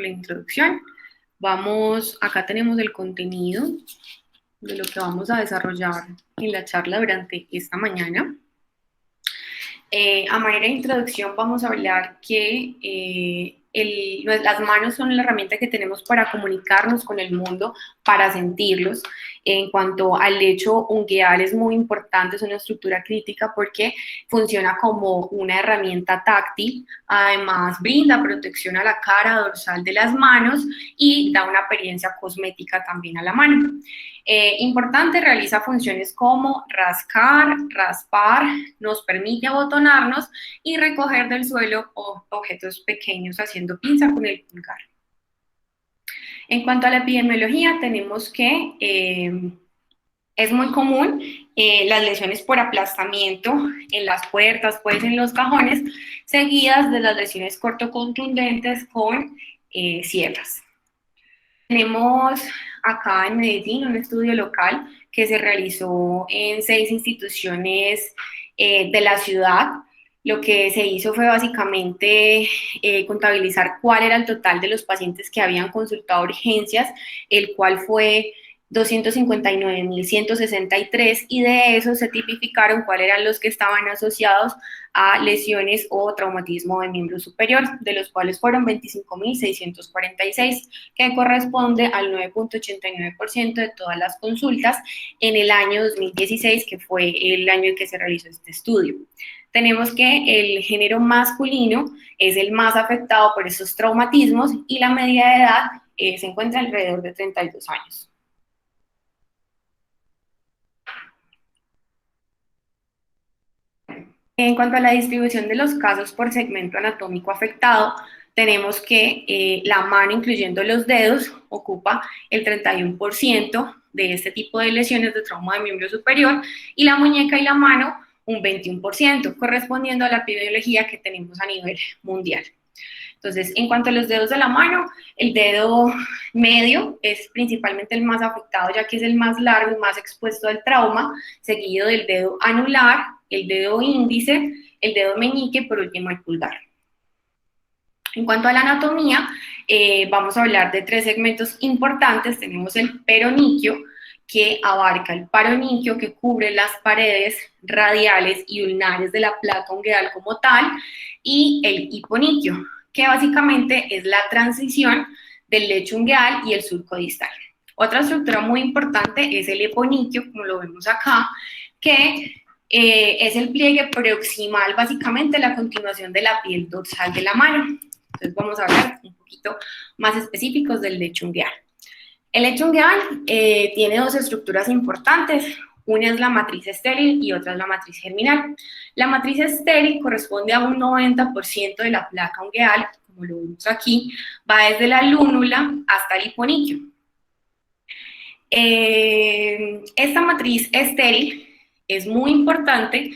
la introducción. Acá tenemos el contenido de lo que vamos a desarrollar en la charla durante esta mañana. A manera de introducción vamos a hablar que las manos son la herramienta que tenemos para comunicarnos con el mundo, para sentirlos. En cuanto al lecho ungueal es muy importante, es una estructura crítica porque funciona como una herramienta táctil, además brinda protección a la cara dorsal de las manos y da una apariencia cosmética también a la mano. Importante, realiza funciones como rascar, raspar, nos permite abotonarnos y recoger del suelo objetos pequeños haciendo pinza con el pulgar. En cuanto a la epidemiología, tenemos que es muy común las lesiones por aplastamiento en las puertas, pues en los cajones, seguidas de las lesiones cortocontundentes con sierras. Tenemos acá en Medellín un estudio local que se realizó en 6 instituciones de la ciudad. Lo que se hizo fue básicamente contabilizar cuál era el total de los pacientes que habían consultado urgencias, el cual fue 259.163, y de esos se tipificaron cuáles eran los que estaban asociados a lesiones o traumatismo de miembro superior, de los cuales fueron 25.646, que corresponde al 9.89% de todas las consultas en el año 2016, que fue el año en que se realizó este estudio. Tenemos que el género masculino es el más afectado por estos traumatismos y la media de edad se encuentra alrededor de 32 años. En cuanto a la distribución de los casos por segmento anatómico afectado, tenemos que la mano, incluyendo los dedos, ocupa el 31% de este tipo de lesiones de trauma de miembro superior, y la muñeca y la mano un 21%, correspondiendo a la epidemiología que tenemos a nivel mundial. Entonces, en cuanto a los dedos de la mano, el dedo medio es principalmente el más afectado, ya que es el más largo y más expuesto al trauma, seguido del dedo anular, el dedo índice, el dedo meñique y por último el pulgar. En cuanto a la anatomía, vamos a hablar de 3 segmentos importantes. Tenemos el peroniquio, que abarca el paroniquio, que cubre las paredes radiales y ulnares de la placa ungueal como tal, y el hiponiquio, que básicamente es la transición del lecho ungueal y el surco distal. Otra estructura muy importante es el hiponiquio, como lo vemos acá, que es el pliegue proximal, básicamente la continuación de la piel dorsal de la mano. Entonces vamos a hablar un poquito más específicos del lecho ungueal. El lecho ungueal tiene 2 estructuras importantes. Una es la matriz estéril y otra es la matriz germinal. La matriz estéril corresponde a un 90% de la placa ungueal, como lo vemos aquí, va desde la lúnula hasta el hiponiquio. Esta matriz estéril es muy importante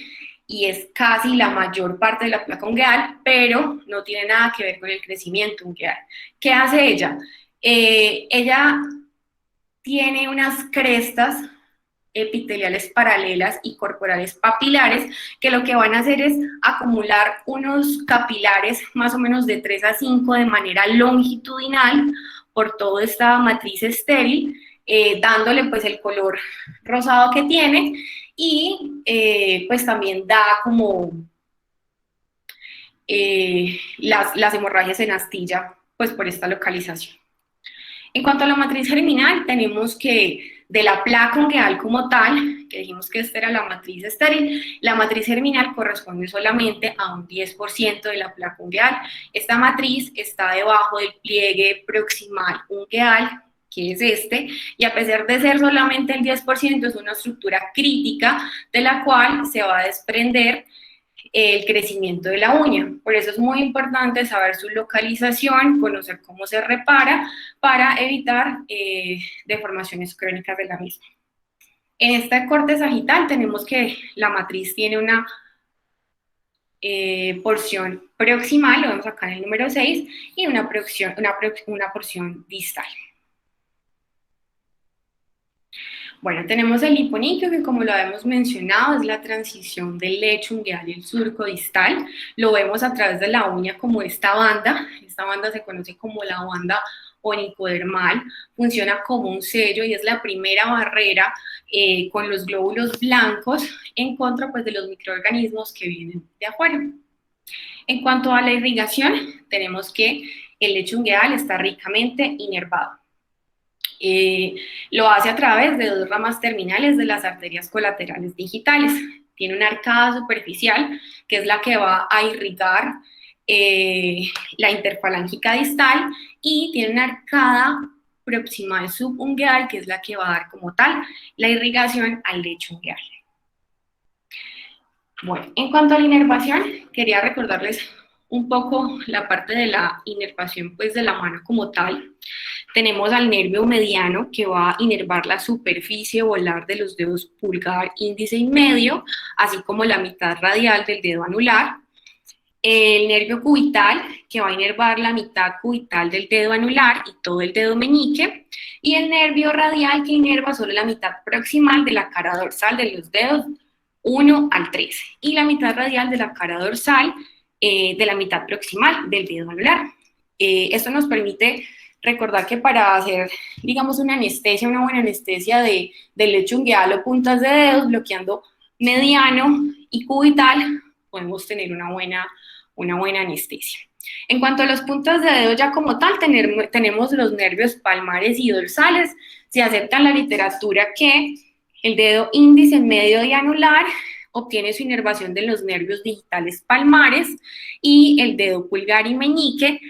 y es casi la mayor parte de la placa ungueal, pero no tiene nada que ver con el crecimiento ungueal. ¿Qué hace ella? Ella tiene unas crestas epiteliales paralelas y corporales papilares, que lo que van a hacer es acumular unos capilares más o menos de 3 a 5 de manera longitudinal por toda esta matriz estéril, dándole pues el color rosado que tiene, y pues también da como las hemorragias en astilla pues por esta localización. En cuanto a la matriz germinal, tenemos que de la placa ungueal como tal, que dijimos que esta era la matriz estéril, la matriz germinal corresponde solamente a un 10% de la placa ungueal. Esta matriz está debajo del pliegue proximal ungueal, que es este, y a pesar de ser solamente el 10%, es una estructura crítica de la cual se va a desprender el crecimiento de la uña. Por eso es muy importante saber su localización, conocer cómo se repara para evitar deformaciones crónicas de la misma. En este corte sagital tenemos que la matriz tiene una porción proximal, lo vemos acá en el número 6, y una porción distal. Bueno, tenemos el hiponiquio, que como lo habíamos mencionado, es la transición del lecho ungueal y el surco distal. Lo vemos a través de la uña como esta banda se conoce como la banda onicodermal, funciona como un sello y es la primera barrera con los glóbulos blancos en contra pues, de los microorganismos que vienen de afuera. En cuanto a la irrigación, tenemos que el lecho ungueal está ricamente inervado. Lo hace a través de dos ramas terminales de las arterias colaterales digitales. Tiene una arcada superficial, que es la que va a irrigar la interfalángica distal, y tiene una arcada proximal subungueal, que es la que va a dar como tal la irrigación al lecho ungueal. Bueno, en cuanto a la inervación, quería recordarles un poco la parte de la inervación pues, de la mano como tal. Tenemos al nervio mediano, que va a inervar la superficie volar de los dedos pulgar, índice y medio, así como la mitad radial del dedo anular. El nervio cubital, que va a inervar la mitad cubital del dedo anular y todo el dedo meñique. Y el nervio radial, que inerva solo la mitad proximal de la cara dorsal de los dedos 1 al 13. Y la mitad radial de la cara dorsal de la mitad proximal del dedo anular. Esto nos permite recordar que para hacer, digamos, una anestesia, una buena anestesia del lecho ungueal o puntas de dedos, bloqueando mediano y cubital, podemos tener una buena anestesia. En cuanto a las puntas de dedo ya como tal, tenemos los nervios palmares y dorsales. Se acepta en la literatura que el dedo índice, medio y anular obtiene su inervación de los nervios digitales palmares, y el dedo pulgar y meñique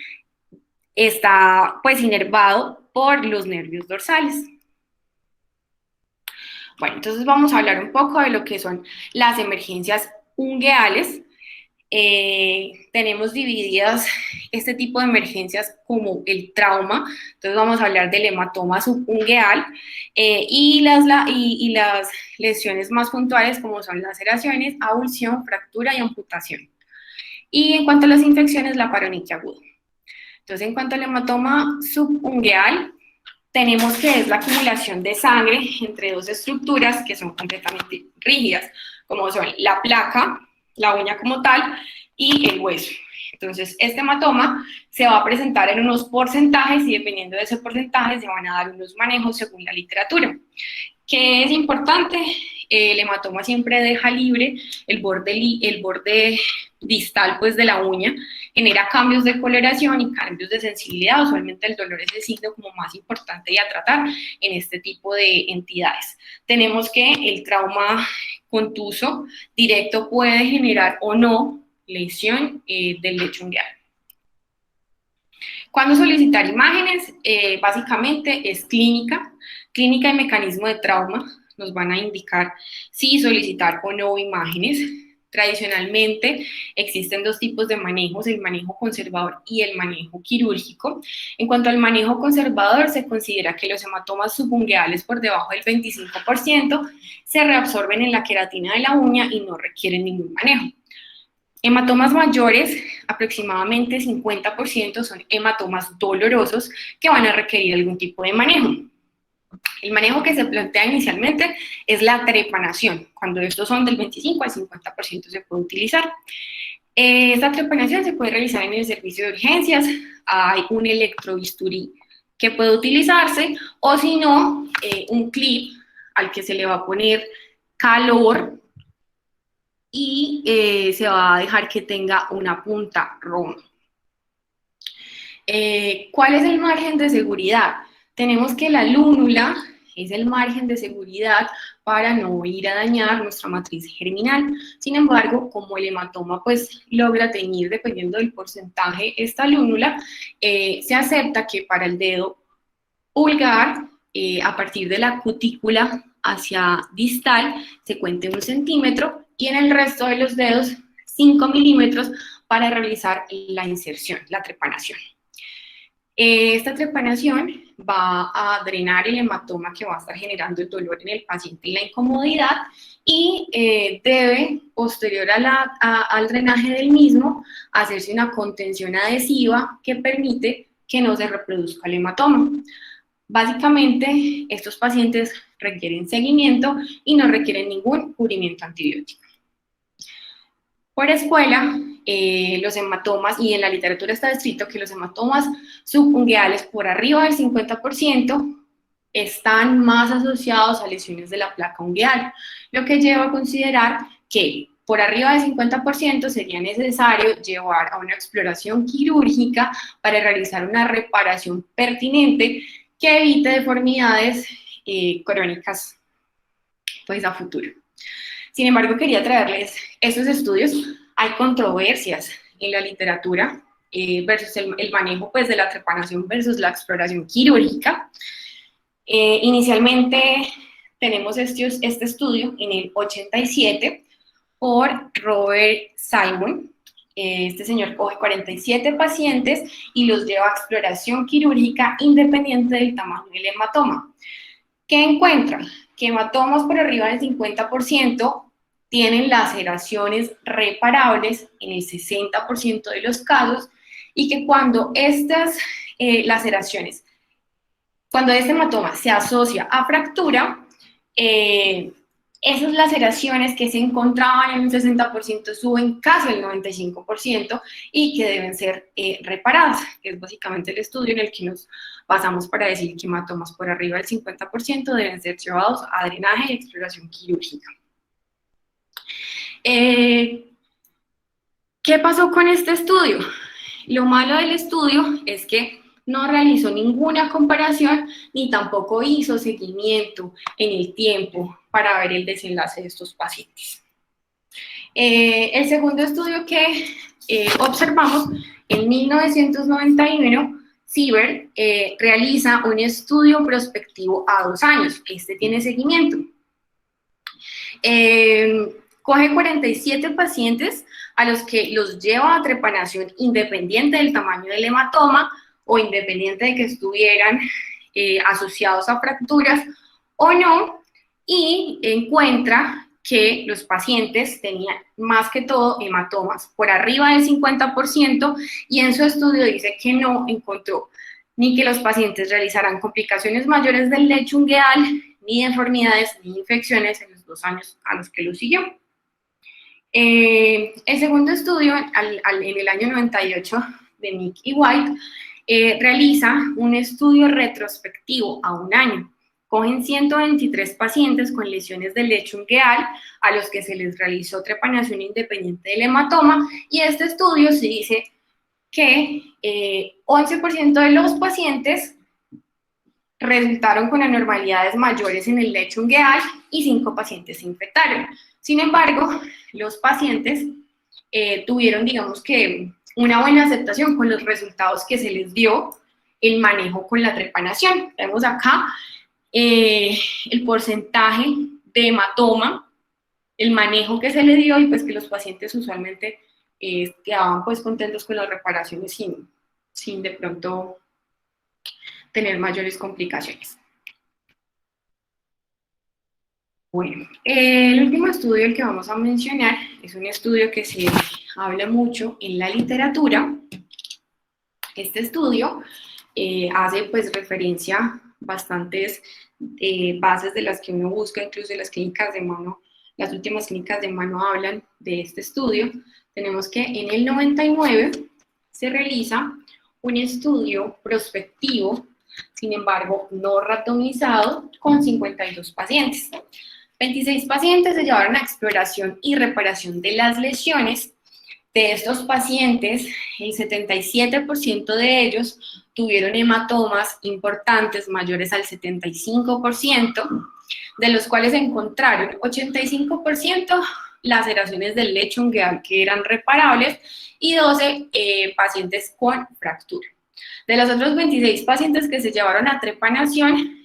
está pues inervado por los nervios dorsales. Bueno, entonces vamos a hablar un poco de lo que son las emergencias ungueales. Tenemos divididas este tipo de emergencias como el trauma. Entonces vamos a hablar del hematoma subungueal y las lesiones más puntuales, como son laceraciones, avulsión, fractura y amputación. Y en cuanto a las infecciones, la paronitis aguda. Entonces, en cuanto al hematoma subungueal, tenemos que es la acumulación de sangre entre dos estructuras que son completamente rígidas, como son la placa, la uña como tal, y el hueso. Entonces, este hematoma se va a presentar en unos porcentajes y dependiendo de ese porcentaje se van a dar unos manejos según la literatura. ¿Qué es importante? El hematoma siempre deja libre el borde distal pues, de la uña, genera cambios de coloración y cambios de sensibilidad. Usualmente el dolor es el signo como más importante y a tratar en este tipo de entidades. Tenemos que el trauma contuso directo puede generar o no lesión del lecho ungueal. ¿Cuándo solicitar imágenes? Básicamente es clínica y mecanismo de trauma nos van a indicar si solicitar o no imágenes. Tradicionalmente existen dos tipos de manejos, el manejo conservador y el manejo quirúrgico. En cuanto al manejo conservador, se considera que los hematomas subungueales por debajo del 25% se reabsorben en la queratina de la uña y no requieren ningún manejo. Hematomas mayores, aproximadamente 50%, son hematomas dolorosos que van a requerir algún tipo de manejo. El manejo que se plantea inicialmente es la trepanación. Cuando estos son del 25 al 50% se puede utilizar. Esta trepanación se puede realizar en el servicio de urgencias. Hay un electrobisturí que puede utilizarse, o si no, un clip al que se le va a poner calor y se va a dejar que tenga una punta roma. ¿Cuál es el margen de seguridad? Tenemos que la lúnula es el margen de seguridad para no ir a dañar nuestra matriz germinal. Sin embargo, como el hematoma pues logra teñir dependiendo del porcentaje esta lúnula, se acepta que para el dedo pulgar, a partir de la cutícula hacia distal, se cuente 1 centímetro, y en el resto de los dedos 5 milímetros para realizar la inserción, la trepanación. Esta trepanación va a drenar el hematoma que va a estar generando el dolor en el paciente y la incomodidad, y debe, posterior al drenaje del mismo, hacerse una contención adhesiva que permite que no se reproduzca el hematoma. Básicamente, estos pacientes requieren seguimiento y no requieren ningún cubrimiento antibiótico. Por escuela, los hematomas, y en la literatura está descrito que los hematomas subungueales por arriba del 50% están más asociados a lesiones de la placa ungueal, lo que lleva a considerar que por arriba del 50% sería necesario llevar a una exploración quirúrgica para realizar una reparación pertinente que evite deformidades crónicas pues, a futuro. Sin embargo, quería traerles estos estudios. Hay controversias en la literatura versus el manejo pues, de la trepanación versus la exploración quirúrgica. Inicialmente tenemos este estudio en el 87 por Robert Simon. Este señor coge 47 pacientes y los lleva a exploración quirúrgica independiente del tamaño del hematoma. ¿Qué encuentra? Que hematomas por arriba del 50% tienen laceraciones reparables en el 60% de los casos, y que cuando estas laceraciones, cuando este hematoma se asocia a fractura, esas laceraciones que se encontraban en un 60% suben casi al 95% y que deben ser reparadas, que es básicamente el estudio en el que nos basamos para decir que hematomas por arriba del 50% deben ser llevados a drenaje y exploración quirúrgica. ¿Qué pasó con este estudio? Lo malo del estudio es que no realizó ninguna comparación ni tampoco hizo seguimiento en el tiempo para ver el desenlace de estos pacientes. El segundo estudio que observamos, en 1991, Sieber realiza un estudio prospectivo a 2 años. Este tiene seguimiento. Coge 47 pacientes a los que los lleva a trepanación independiente del tamaño del hematoma o independiente de que estuvieran asociados a fracturas o no, y encuentra que los pacientes tenían más que todo hematomas por arriba del 50%, y en su estudio dice que no encontró ni que los pacientes realizaran complicaciones mayores del lecho ungueal, ni deformidades, ni infecciones en los 2 años a los que lo siguió. El segundo estudio, en el año 98, de Nick y White, realiza un estudio retrospectivo a 1 año. Cogen 123 pacientes con lesiones del lecho ungueal a los que se les realizó trepanación independiente del hematoma, y este estudio se dice que 11% de los pacientes resultaron con anormalidades mayores en el lecho ungueal y 5 pacientes se infectaron. Sin embargo, los pacientes tuvieron, digamos que, una buena aceptación con los resultados que se les dio el manejo con la trepanación. Vemos acá el porcentaje de hematoma, el manejo que se le dio, y pues que los pacientes usualmente quedaban pues contentos con las reparaciones sin de pronto tener mayores complicaciones. Bueno, el último estudio el que vamos a mencionar es un estudio que se habla mucho en la literatura. Este estudio hace pues referencia a bastantes bases de las que uno busca, incluso las clínicas de mano, las últimas clínicas de mano hablan de este estudio. Tenemos que en el 99 se realiza un estudio prospectivo, sin embargo no randomizado, con 52 pacientes. 26 pacientes se llevaron a exploración y reparación de las lesiones. De estos pacientes, el 77% de ellos tuvieron hematomas importantes mayores al 75%, de los cuales encontraron 85% laceraciones del lecho ungueal que eran reparables y 12 pacientes con fractura. De los otros 26 pacientes que se llevaron a trepanación,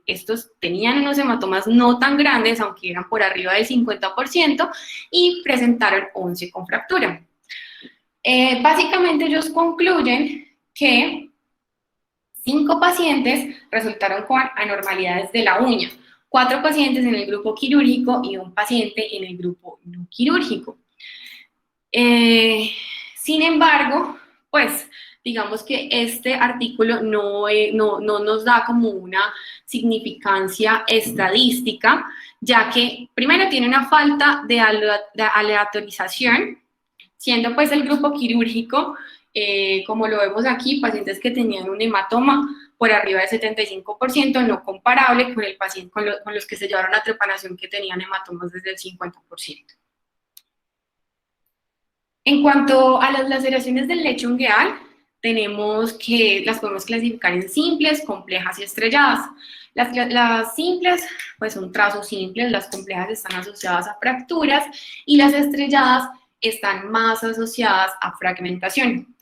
estos tenían unos hematomas no tan grandes, aunque eran por arriba del 50%, y presentaron 11 con fractura. Básicamente ellos concluyen que 5 pacientes resultaron con anormalidades de la uña, 4 pacientes en el grupo quirúrgico y 1 paciente en el grupo no quirúrgico. Sin embargo, pues digamos que este artículo no nos da como una significancia estadística, ya que primero tiene una falta de aleatorización, siendo pues el grupo quirúrgico, como lo vemos aquí, pacientes que tenían un hematoma por arriba del 75%, no comparable con el paciente, con los que se llevaron a trepanación que tenían hematomas desde el 50%. En cuanto a las laceraciones del lecho ungueal, tenemos que las podemos clasificar en simples, complejas y estrelladas. Las simples, pues son trazos simples, las complejas están asociadas a fracturas y las estrelladas están más asociadas a fragmentación.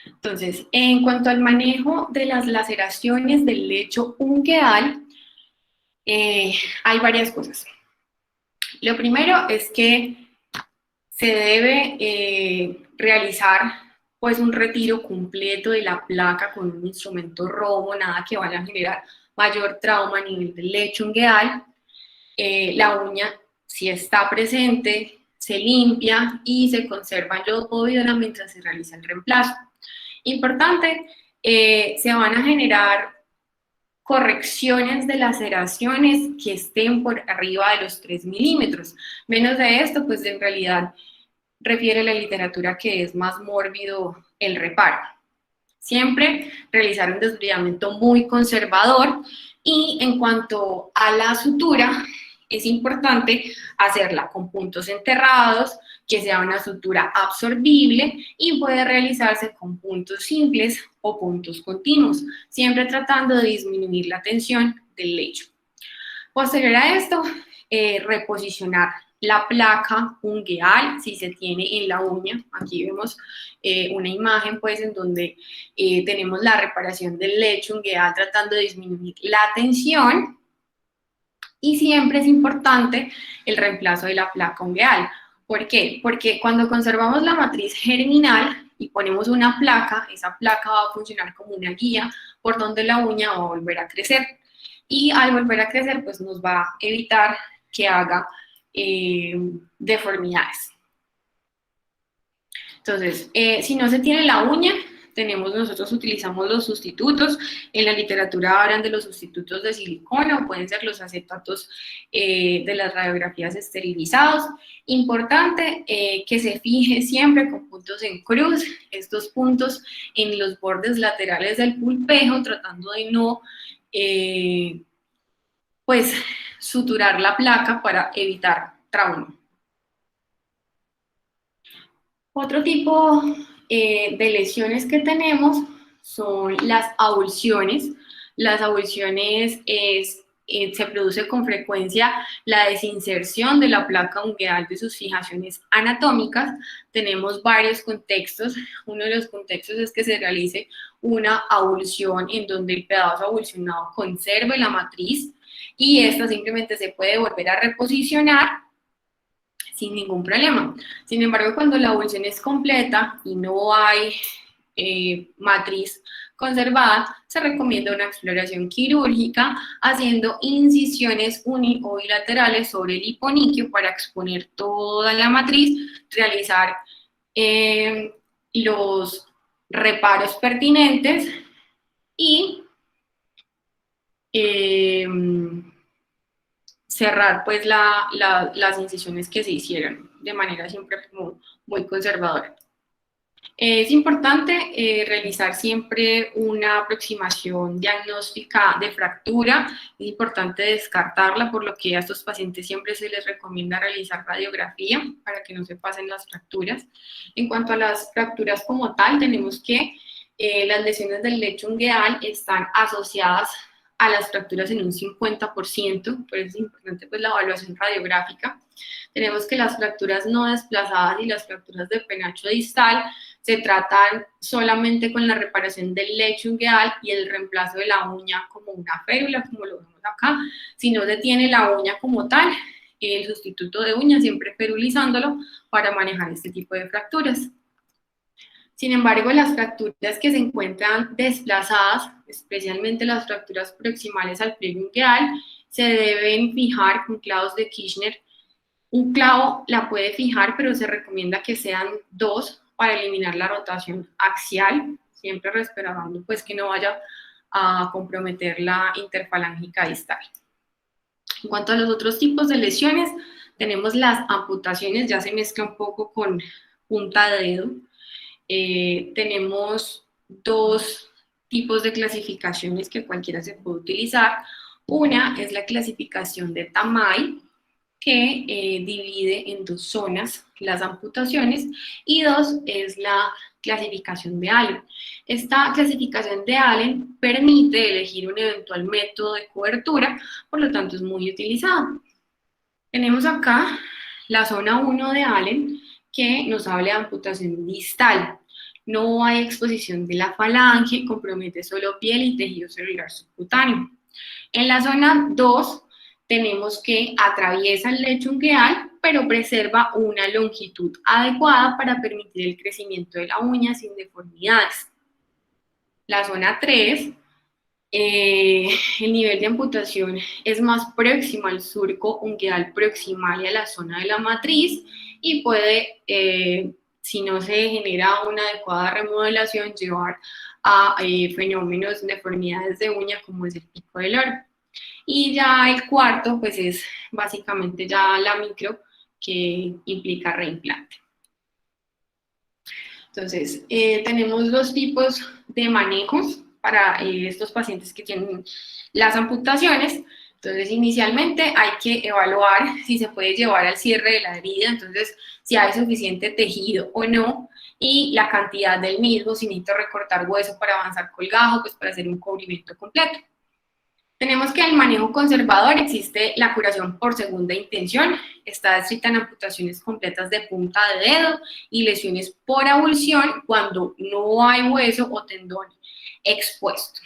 Entonces, en cuanto al manejo de las laceraciones del lecho ungueal, hay varias cosas. Lo primero es que se debe realizar pues un retiro completo de la placa con un instrumento robo, nada que vaya a generar mayor trauma a nivel del lecho ungueal. La uña, si está presente, se limpia y se conserva en yodo vidrio mientras se realiza el reemplazo. Importante, se van a generar correcciones de laceraciones que estén por arriba de los 3 milímetros. Menos de esto, pues en realidad refiere la literatura que es más mórbido el reparo. Siempre realizar un desbridamiento muy conservador y en cuanto a la sutura, es importante hacerla con puntos enterrados, que sea una sutura absorbible y puede realizarse con puntos simples o puntos continuos, siempre tratando de disminuir la tensión del lecho. Posterior a esto, reposicionar la placa ungueal, si se tiene en la uña. Aquí vemos una imagen pues en donde tenemos la reparación del lecho ungueal tratando de disminuir la tensión. Y siempre es importante el reemplazo de la placa ungueal. ¿Por qué? Porque cuando conservamos la matriz germinal y ponemos una placa, esa placa va a funcionar como una guía por donde la uña va a volver a crecer. Y al volver a crecer, pues nos va a evitar que haga deformidades. Entonces, si no se tiene la uña, nosotros utilizamos los sustitutos. En la literatura hablan de los sustitutos de silicona o pueden ser los acetatos de las radiografías esterilizados. Importante que se fije siempre con puntos en cruz, estos puntos en los bordes laterales del pulpejo, tratando de no pues suturar la placa para evitar trauma. Otro tipo de lesiones que tenemos son las avulsiones. Las avulsiones se produce con frecuencia la desinserción de la placa ungueal de sus fijaciones anatómicas. Tenemos varios contextos. Uno de los contextos es que se realice una avulsión en donde el pedazo avulsionado conserve la matriz y esta simplemente se puede volver a reposicionar sin ningún problema. Sin embargo, cuando la avulsión es completa y no hay matriz conservada, se recomienda una exploración quirúrgica haciendo incisiones uni o bilaterales sobre el hiponiquio para exponer toda la matriz, realizar los reparos pertinentes y cerrar pues las incisiones que se hicieron de manera siempre como muy conservadora. Es importante realizar siempre una aproximación diagnóstica de fractura. Es importante descartarla, por lo que a estos pacientes siempre se les recomienda realizar radiografía para que no se pasen las fracturas. En cuanto a las fracturas como tal, tenemos que las lesiones del lecho ungueal están asociadas a las fracturas en un 50%, por eso es importante pues la evaluación radiográfica. Tenemos que las fracturas no desplazadas y las fracturas de penacho distal se tratan solamente con la reparación del lecho ungueal y el reemplazo de la uña como una férula, como lo vemos acá. Si no se tiene la uña como tal, el sustituto de uña siempre ferulizándolo para manejar este tipo de fracturas. Sin embargo, las fracturas que se encuentran desplazadas, especialmente las fracturas proximales al pliegue ungueal, se deben fijar con clavos de Kirchner. Un clavo la puede fijar, pero se recomienda que sean 2 para eliminar la rotación axial, siempre respetando pues que no vaya a comprometer la interfalángica distal. En cuanto a los otros tipos de lesiones, tenemos las amputaciones, ya se mezcla un poco con punta de dedo. Tenemos dos tipos de clasificaciones que cualquiera se puede utilizar. Una es la clasificación de Tamai, que divide en dos zonas las amputaciones, y dos es la clasificación de Allen. Esta clasificación de Allen permite elegir un eventual método de cobertura, por lo tanto es muy utilizada. Tenemos acá la zona 1 de Allen, que nos habla de amputación distal. No hay exposición de la falange, compromete solo piel y tejido celular subcutáneo. En la zona 2 tenemos que atraviesa el lecho ungueal, pero preserva una longitud adecuada para permitir el crecimiento de la uña sin deformidades. La zona 3, el nivel de amputación es más próximo al surco ungueal proximal y a la zona de la matriz, y puede, si no se genera una adecuada remodelación, llevar a fenómenos de deformidades de uña como es el pico del oro. Y ya el cuarto, pues es básicamente ya la micro, que implica reimplante. Entonces, tenemos dos tipos de manejos para estos pacientes que tienen las amputaciones. Entonces, inicialmente hay que evaluar si se puede llevar al cierre de la herida, entonces, si hay suficiente tejido o no, y la cantidad del mismo, si necesito recortar hueso para avanzar colgajo, pues para hacer un cubrimiento completo. Tenemos que el manejo conservador, existe la curación por segunda intención, está descrita en amputaciones completas de punta de dedo y lesiones por avulsión cuando no hay hueso o tendón expuesto.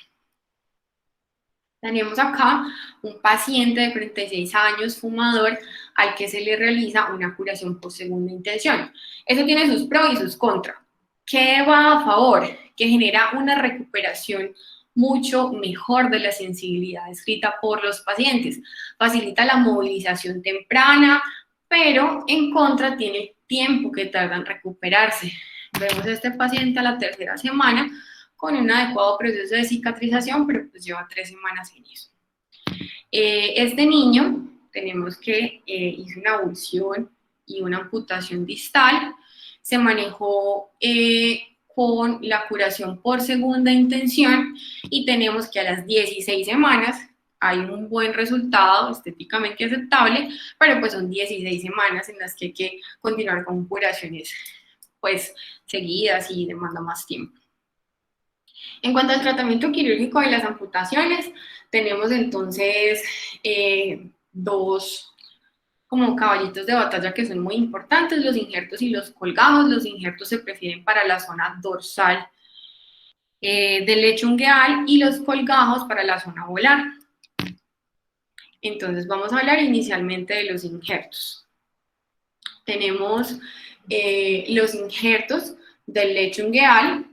Tenemos acá un paciente de 36 años, fumador, al que se le realiza una curación por segunda intención. Eso tiene sus pros y sus contras. ¿Qué va a favor? Que genera una recuperación mucho mejor de la sensibilidad descrita por los pacientes. Facilita la movilización temprana, pero en contra tiene el tiempo que tarda en recuperarse. Vemos a este paciente a la tercera semana con un adecuado proceso de cicatrización, pero pues lleva 3 semanas en eso. Este niño, tenemos que hizo una avulsión y una amputación distal, se manejó con la curación por segunda intención, y tenemos que a las 16 semanas hay un buen resultado estéticamente aceptable, pero pues son 16 semanas en las que hay que continuar con curaciones pues seguidas y demanda más tiempo. En cuanto al tratamiento quirúrgico de las amputaciones, tenemos entonces dos como caballitos de batalla que son muy importantes, los injertos y los colgajos. Los injertos se prefieren para la zona dorsal del lecho ungueal y los colgajos para la zona volar. Entonces vamos a hablar inicialmente de los injertos. Tenemos los injertos del lecho ungueal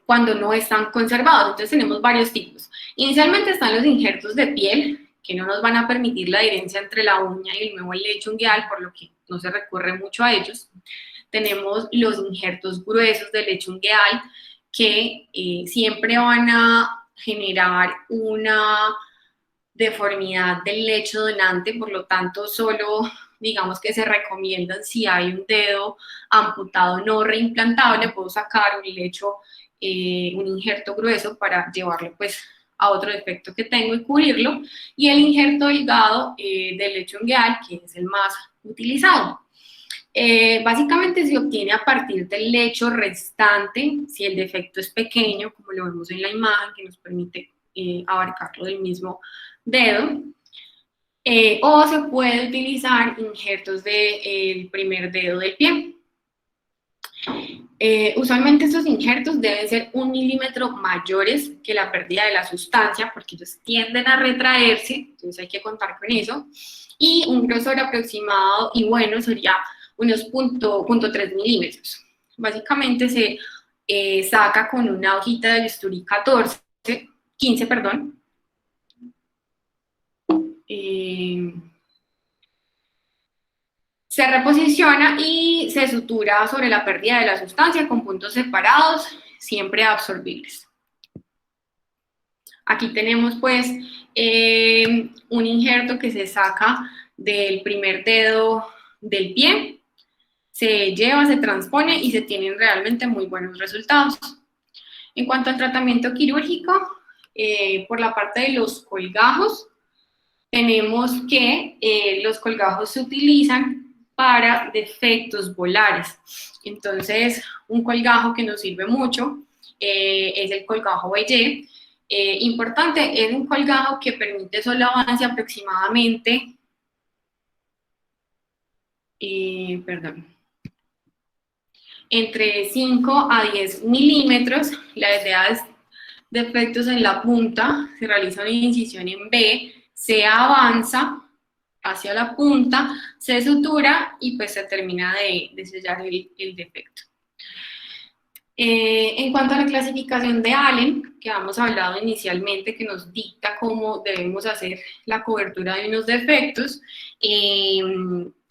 cuando no están conservados. Entonces tenemos varios tipos. Inicialmente están los injertos de piel, que no nos van a permitir la adherencia entre la uña y el nuevo lecho ungueal, por lo que no se recurre mucho a ellos. Tenemos los injertos gruesos del lecho ungueal, que siempre van a generar una deformidad del lecho donante, por lo tanto solo digamos que se recomiendan si hay un dedo amputado no reimplantable. Puedo sacar un lecho, un injerto grueso para llevarlo pues a otro defecto que tengo y cubrirlo, y el injerto delgado del lecho ungueal, que es el más utilizado. Básicamente se obtiene a partir del lecho restante, si el defecto es pequeño, como lo vemos en la imagen, que nos permite abarcarlo del mismo dedo, o se puede utilizar injertos del primer dedo del pie. Usualmente estos injertos deben ser 1 milímetro mayores que la pérdida de la sustancia, porque ellos tienden a retraerse, entonces hay que contar con eso, y un grosor aproximado y bueno sería unos 0.3 milímetros. Básicamente se saca con una hojita de bisturí 15, perdón. Se reposiciona y se sutura sobre la pérdida de la sustancia con puntos separados, siempre absorbibles. Aquí tenemos pues un injerto que se saca del primer dedo del pie, se lleva, se transpone y se tienen realmente muy buenos resultados. En cuanto al tratamiento quirúrgico, por la parte de los colgajos, tenemos que los colgajos se utilizan para defectos volares. Entonces, un colgajo que nos sirve mucho es el colgajo Bellé. Importante, es un colgajo que permite solo avance aproximadamente, entre 5 a 10 milímetros. La idea es defectos en la punta, se realiza una incisión en B, se avanza hacia la punta, se sutura y pues se termina de sellar el defecto. En cuanto a la clasificación de Allen, que hemos hablado inicialmente, que nos dicta cómo debemos hacer la cobertura de unos defectos,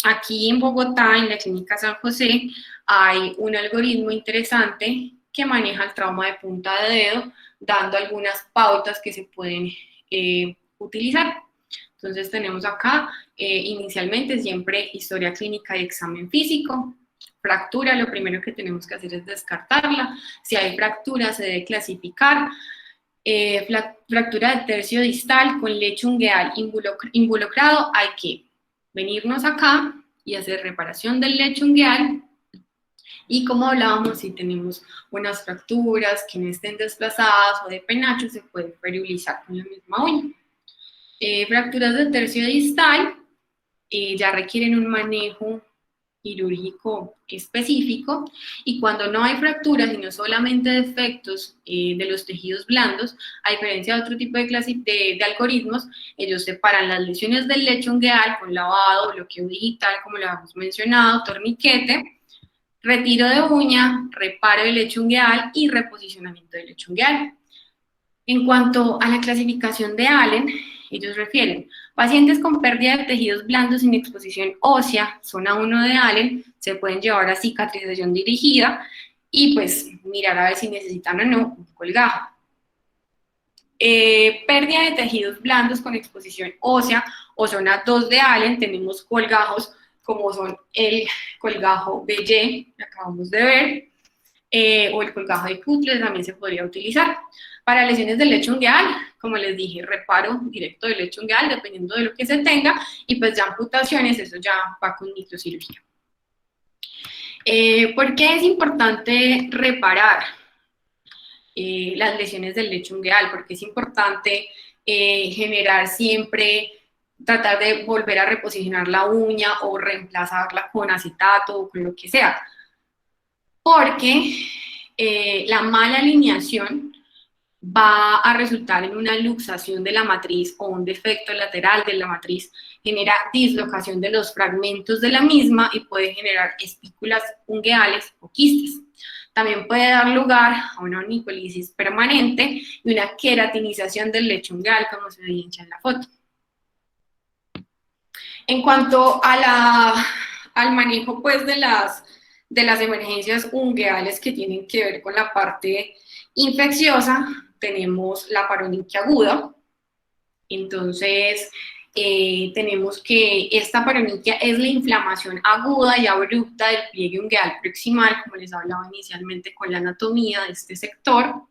aquí en Bogotá, en la Clínica San José, hay un algoritmo interesante que maneja el trauma de punta de dedo, dando algunas pautas que se pueden utilizar. Entonces tenemos acá, inicialmente, siempre historia clínica y examen físico. Fractura, lo primero que tenemos que hacer es descartarla. Si hay fractura, se debe clasificar. Fractura de tercio distal con lecho ungueal involucrado, hay que venirnos acá y hacer reparación del lecho ungueal. Y como hablábamos, si tenemos unas fracturas que no estén desplazadas o de penacho, se puede periolizar con la misma uña. Fracturas de tercio distal ya requieren un manejo quirúrgico específico, y cuando no hay fracturas, sino solamente defectos de los tejidos blandos, a diferencia de otro tipo de algoritmos, ellos separan las lesiones del lecho ungueal con lavado, bloqueo digital, como lo hemos mencionado, torniquete, retiro de uña, reparo del lecho ungueal y reposicionamiento del lecho ungueal. En cuanto a la clasificación de Allen, ellos refieren pacientes con pérdida de tejidos blandos sin exposición ósea, zona 1 de Allen, se pueden llevar a cicatrización dirigida y pues mirar a ver si necesitan o no un colgajo. Pérdida de tejidos blandos con exposición ósea o zona 2 de Allen, tenemos colgajos como son el colgajo Bellé, que acabamos de ver, o el colgajo de Cutler también se podría utilizar. Para lesiones del lecho ungueal, como les dije, reparo directo del lecho ungueal, dependiendo de lo que se tenga, y pues ya amputaciones, eso ya va con microcirugía. ¿Por qué es importante reparar las lesiones del lecho ungueal? Porque es importante generar siempre, tratar de volver a reposicionar la uña o reemplazarla con acetato o con lo que sea. Porque la mala alineación va a resultar en una luxación de la matriz o un defecto lateral de la matriz, genera dislocación de los fragmentos de la misma y puede generar espículas ungueales o quistes. También puede dar lugar a una onicollisis permanente y una queratinización del lecho ungueal, como se evidencia en la foto. En cuanto a al manejo pues, de las emergencias ungueales que tienen que ver con la parte infecciosa, tenemos la paroniquia aguda. Entonces, tenemos que esta paroniquia es la inflamación aguda y abrupta del pliegue ungueal proximal, como les hablaba inicialmente con la anatomía de este sector.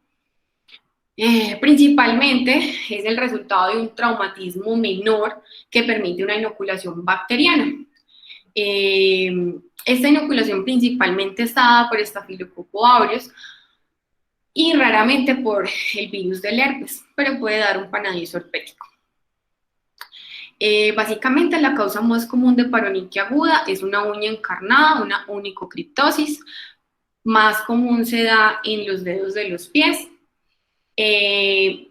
Principalmente es el resultado de un traumatismo menor que permite una inoculación bacteriana. Esta inoculación principalmente está dada por Staphylococcus aureus y raramente por el virus del herpes, pero puede dar un panadizo herpético. Básicamente la causa más común de paroniquia aguda es una uña encarnada, una onicocriptosis. Más común se da en los dedos de los pies.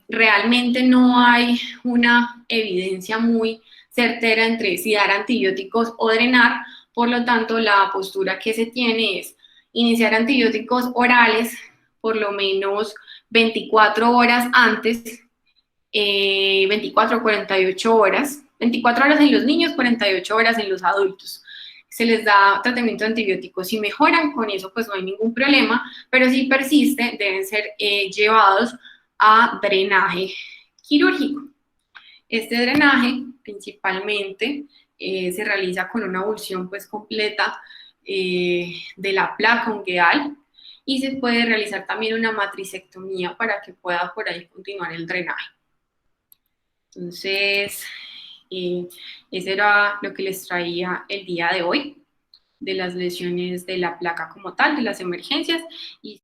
Realmente no hay una evidencia muy certera entre si dar antibióticos o drenar, por lo tanto la postura que se tiene es iniciar antibióticos orales por lo menos 24 horas antes, 24 o 48 horas, 24 horas en los niños, 48 horas en los adultos. se les da tratamiento de antibióticos. Si mejoran, con eso pues no hay ningún problema, pero si persiste, deben ser llevados a drenaje quirúrgico. Este drenaje principalmente se realiza con una abulsión pues completa de la placa ungueal y se puede realizar también una matricectomía para que pueda por ahí continuar el drenaje. Entonces, eso era lo que les traía el día de hoy, de las lesiones de la placa como tal, de las emergencias. Y